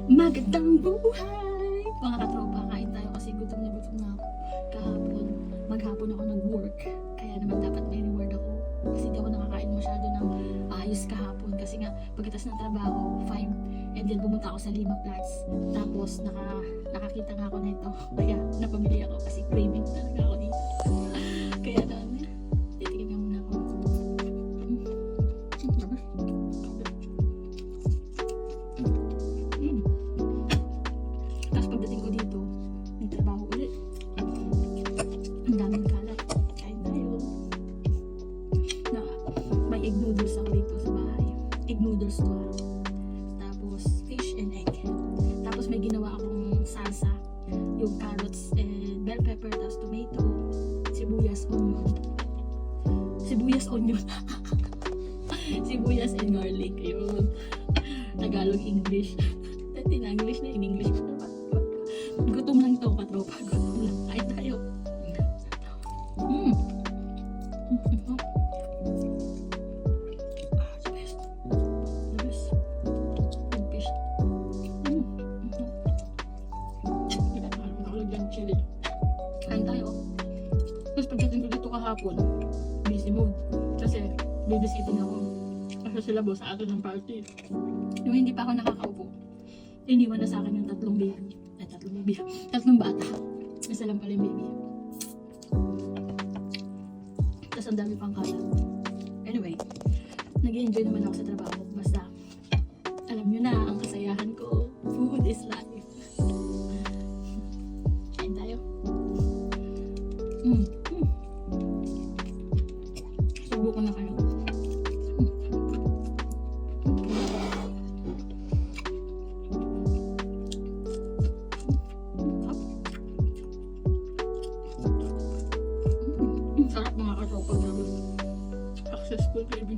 Magandang buhay! Mga katropa, kain tayo kasi gutom na ako. Kahapon, maghapon ako nag-work. Kaya naman dapat may reward ako. Kasi di ako nakakain masyado ng ayos kahapon. Kasi nga, pagkatapos ng trabaho, 5. And then pumunta ako sa Lima Flats. Tapos, nakakita nga ako nito. Kaya napamili ako kasi craving talaga ako dito. Kaya doon, titigil muna ako. Tapos pagdating ko dito, may trabaho ulit. Ang daming kalat. Kain tayo. May egg noodles ako dito sa bahay. Egg noodles to ha. Tapos fish and egg. Tapos may ginawa akong salsa. Yung carrots and bell pepper, tapos tomato, sibuyas, onion. Sibuyas, onion. Sibuyas and garlic. Yun. Tagalog, English. Tinanglish na in English. Gutom lang to, katropa. Gutom lang. Kain tayo. The best. The best. Good fish. Parang nakalagyan chili. Kain tayo. Tapos pagdating ko dito kahapon, busy mode. Kasi babysitting ako. Kasi sila boss sa atin ng party. Yung hindi pa ako nakakaupo, iniwan na sa akin yung tatlong bata. Isa lang pala yung baby. Tapos ang dami pang kalat. Anyway, nag-enjoy naman ako sa trabaho. Basta, alam nyo na, ang kasayahan ko, food is life. Kain tayo. Subukan na kayo. Sarap mga katropa, grabe. Successful baby.